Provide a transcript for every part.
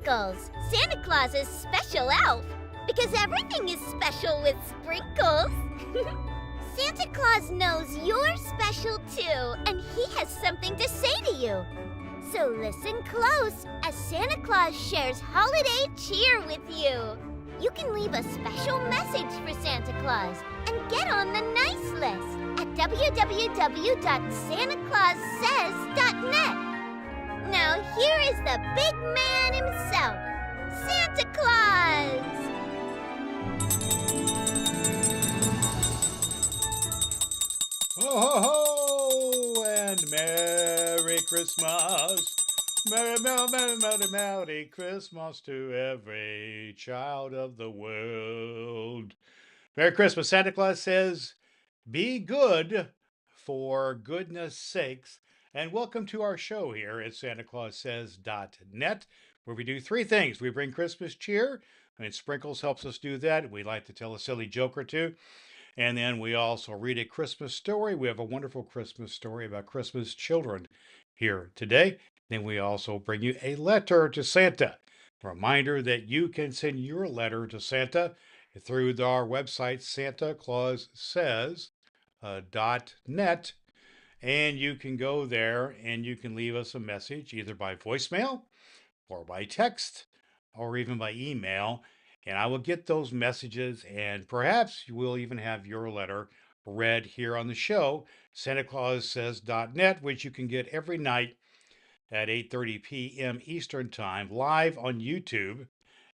Sprinkles, Santa Claus's special elf. Because everything is special with sprinkles. Santa Claus knows you're special too, and he has something to say to you. So listen close as Santa Claus shares holiday cheer with you. You can leave a special message for Santa Claus and get on the nice list at www.santaclaussays.net. Now here is the big man himself, Santa Claus! Ho, ho, ho! And Merry Christmas! Merry, merry, merry, merry, merry Christmas to every child of the world. Merry Christmas. Santa Claus says, be good for goodness sakes. And welcome to our show here at SantaClausSays.net, where we do three things. We bring Christmas cheer, and Sprinkles helps us do that. We like to tell a silly joke or two. And then we also read a Christmas story. We have a wonderful Christmas story about Christmas children here today. Then we also bring you a letter to Santa. Reminder that you can send your letter to Santa through our website, SantaClausSays.net. And you can go there and you can leave us a message either by voicemail or by text or even by email. And I will get those messages, and perhaps you will even have your letter read here on the show, SantaClausSays.net, which you can get every night at 8:30 p.m. Eastern Time, live on YouTube.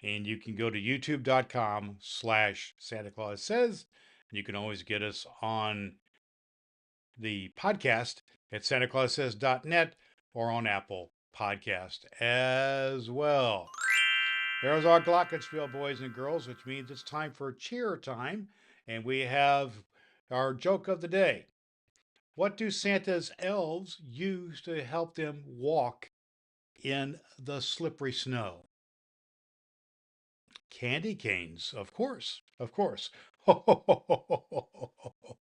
And you can go to youtube.com/Santa Claus Says. You can always get us on the podcast at SantaClausSays.net or on Apple Podcast as well. There's our glockenspiel, boys and girls, which means it's time for cheer time. And we have our joke of the day. What do Santa's elves use to help them walk in the slippery snow? Candy canes, of course, of course. Ho, ho, ho, ho, ho, ho, ho, ho,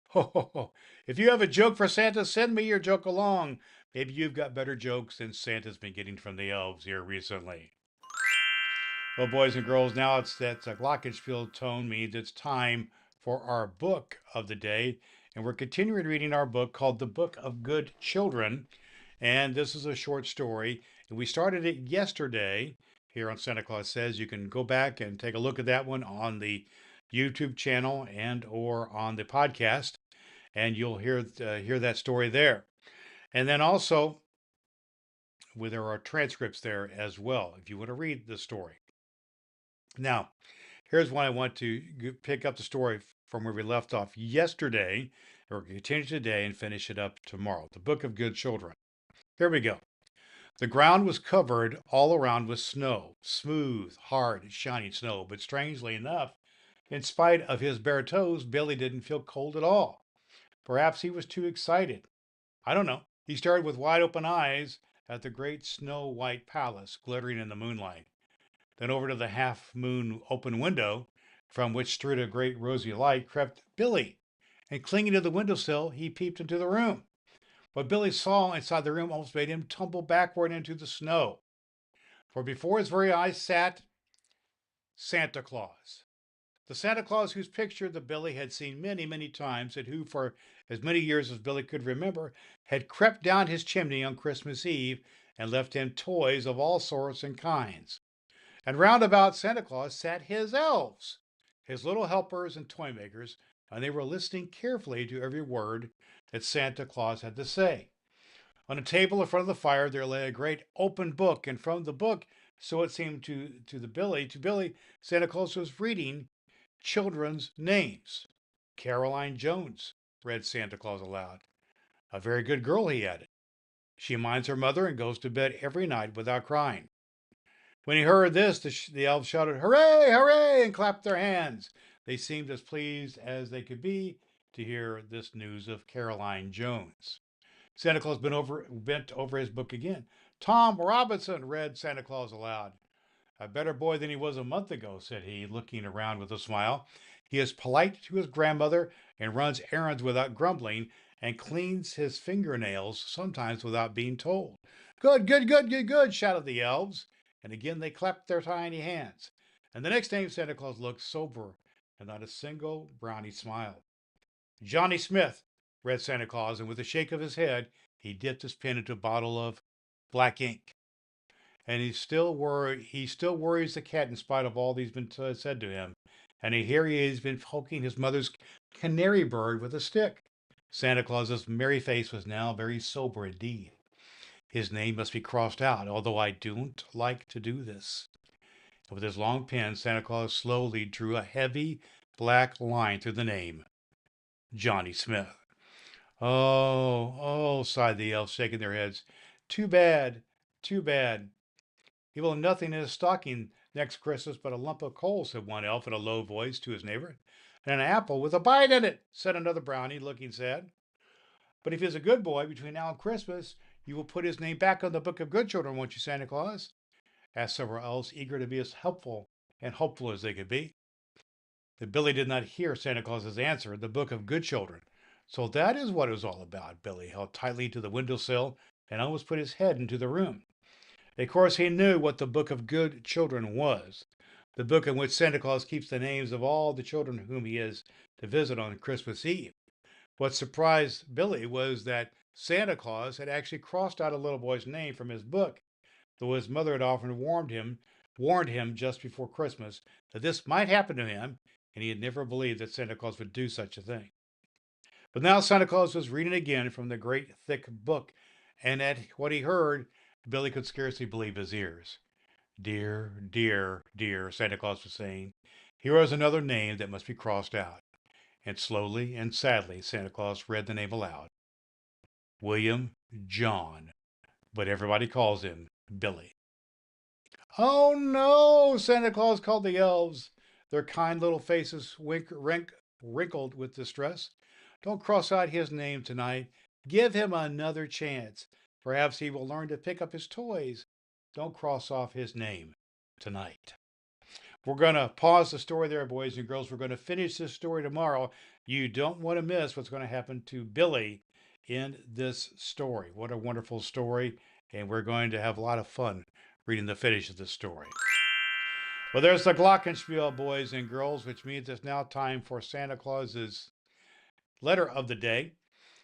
ho, ho. If you have a joke for Santa, send me your joke along. Maybe you've got better jokes than Santa's been getting from the elves here recently. Well, boys and girls, now that's a glockenspiel tone means it's time for our book of the day. And we're continuing reading our book called The Book of Good Children. And this is a short story. And we started it yesterday here on Santa Claus Says. You can go back and take a look at that one on the YouTube channel and or on the podcast. And you'll hear that story there. And then also, there are transcripts there as well if you want to read the story. Now, here's one I want to pick up the story from where we left off yesterday. We're going to continue today and finish it up tomorrow. The Book of Good Children. Here we go. The ground was covered all around with snow, smooth, hard, shining snow. But strangely enough, in spite of his bare toes, Billy didn't feel cold at all. Perhaps he was too excited. I don't know. He stared with wide open eyes at the great snow-white palace glittering in the moonlight. Then over to the half-moon open window, from which strewed a great rosy light, crept Billy. And clinging to the windowsill, he peeped into the room. What Billy saw inside the room almost made him tumble backward into the snow. For before his very eyes sat Santa Claus. The Santa Claus whose picture the Billy had seen many, many times, and who, for as many years as Billy could remember, had crept down his chimney on Christmas Eve and left him toys of all sorts and kinds. And round about Santa Claus sat his elves, his little helpers and toy makers, and they were listening carefully to every word that Santa Claus had to say. On a table in front of the fire there lay a great open book, and from the book, so it seemed to Billy, Santa Claus was reading children's names. Caroline Jones, read Santa Claus aloud. A very good girl, he added. She minds her mother and goes to bed every night without crying. When he heard this, the elves shouted, "Hooray, hooray!" and clapped their hands. They seemed as pleased as they could be to hear this news of Caroline Jones. Santa Claus bent over his book again. Tom Robinson, read Santa Claus aloud. A better boy than he was a month ago, said he, looking around with a smile. He is polite to his grandmother and runs errands without grumbling and cleans his fingernails sometimes without being told. Good, good, good, good, good, shouted the elves. And again they clapped their tiny hands. And the next day Santa Claus looked sober, and not a single brownie smiled. Johnny Smith, read Santa Claus, and with a shake of his head, he dipped his pen into a bottle of black ink. And he still worries the cat in spite of all that's been said to him. And here he has been poking his mother's canary bird with a stick. Santa Claus's merry face was now very sober indeed. His name must be crossed out, although I don't like to do this. And with his long pen, Santa Claus slowly drew a heavy black line through the name, Johnny Smith. Oh, oh, sighed the elves, shaking their heads. Too bad, too bad. He will have nothing in his stocking next Christmas but a lump of coal, said one elf in a low voice to his neighbor. And an apple with a bite in it, said another brownie, looking sad. But if he's a good boy, between now and Christmas, you will put his name back on the book of good children, won't you, Santa Claus? Asked several elves, eager to be as helpful and hopeful as they could be. But Billy did not hear Santa Claus's answer, the book of good children. So that is what it was all about. Billy held tightly to the windowsill and almost put his head into the room. Of course, he knew what the book of good children was, the book in which Santa Claus keeps the names of all the children whom he is to visit on Christmas Eve. What surprised Billy was that Santa Claus had actually crossed out a little boy's name from his book, though his mother had often warned him just before Christmas that this might happen to him, and he had never believed that Santa Claus would do such a thing. But now Santa Claus was reading again from the great thick book, and at what he heard, Billy could scarcely believe his ears. Dear, dear, dear, Santa Claus was saying, here is another name that must be crossed out. And slowly and sadly, Santa Claus read the name aloud. William John, but everybody calls him Billy. Oh no, Santa Claus called the elves, their kind little faces wrinkled with distress. Don't cross out his name tonight. Give him another chance. Perhaps he will learn to pick up his toys. Don't cross off his name tonight. We're going to pause the story there, boys and girls. We're going to finish this story tomorrow. You don't want to miss what's going to happen to Billy in this story. What a wonderful story. And we're going to have a lot of fun reading the finish of this story. Well, there's the Glockenspiel, boys and girls, which means it's now time for Santa Claus's letter of the day.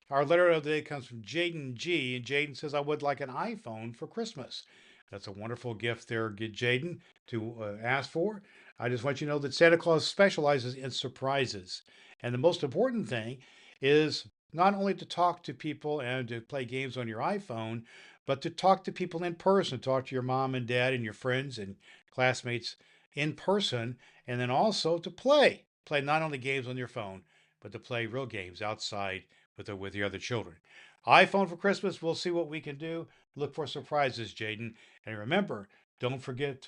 Our letter of the day comes from Jaden G. And Jaden says, I would like an iPhone for Christmas. That's a wonderful gift there, Jaden, to ask for. I just want you to know that Santa Claus specializes in surprises. And the most important thing is not only to talk to people and to play games on your iPhone, but to talk to people in person, talk to your mom and dad and your friends and classmates in person, and then also to play not only games on your phone, but to play real games outside with your other children. iPhone for Christmas, we'll see what we can do. Look for surprises, Jaden. And remember, don't forget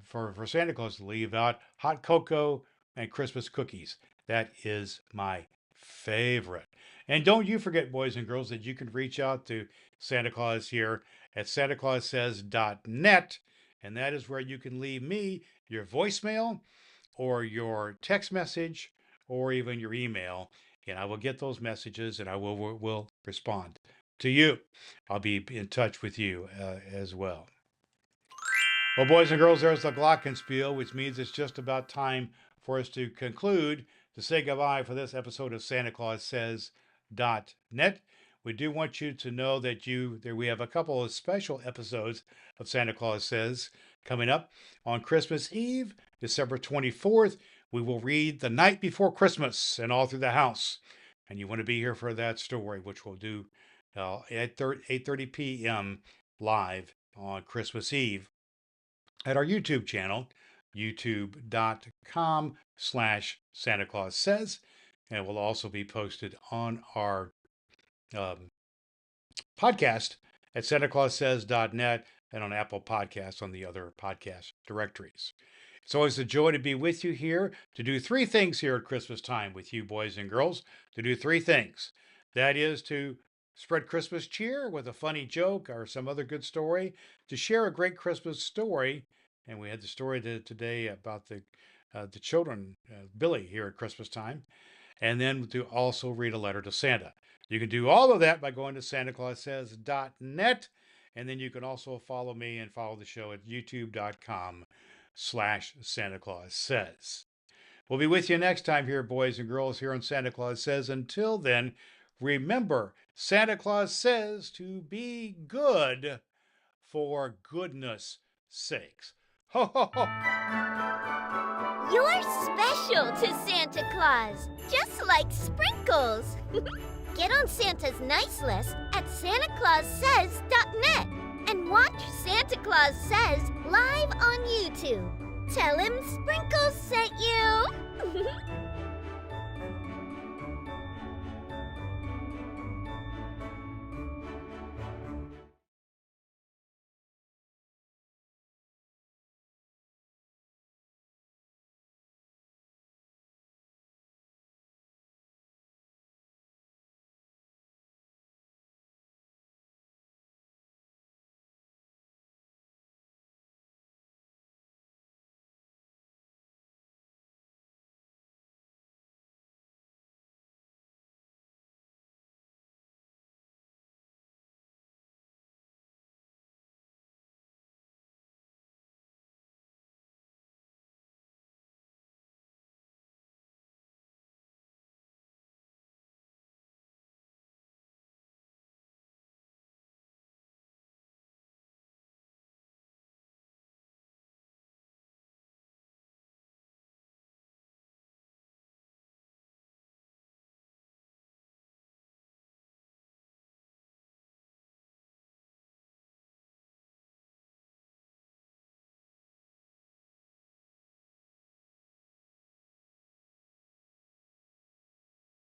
for Santa Claus to leave out hot cocoa and Christmas cookies. That is my favorite. And don't you forget, boys and girls, that you can reach out to Santa Claus here at santaclaussays.net. And that is where you can leave me your voicemail or your text message or even your email. And I will get those messages and I will respond to you. I'll be in touch with you as well. Well, boys and girls, there's the Glockenspiel, which means it's just about time for us to conclude, to say goodbye for this episode of Santa Claus Says.net. We do want you to know that we have a couple of special episodes of Santa Claus Says coming up on Christmas Eve, December 24th. We will read The Night Before Christmas and All Through the House. And you want to be here for that story, which we'll do at 8:30 p.m. live on Christmas Eve at our YouTube channel, youtube.com/Santa Claus Says. And it will also be posted on our podcast at santaclaussays.net and on Apple Podcasts on the other podcast directories. It's always a joy to be with you here, to do three things here at Christmas time with you, boys and girls, to do three things. That is to spread Christmas cheer with a funny joke or some other good story, to share a great Christmas story. And we had the story today about the children, Billy, here at Christmas time. And then to also read a letter to Santa. You can do all of that by going to santaclaussays.net. And then you can also follow me and follow the show at youtube.com/Santa Claus Says. We'll be with you next time here, boys and girls, here on Santa Claus Says. Until then, remember, Santa Claus says to be good for goodness sakes. Ho, ho, ho. You're special to Santa Claus, just like sprinkles. Get on Santa's nice list at SantaClausSays.net and watch Santa Claus Says live on YouTube. Tell him Sprinkles sent you.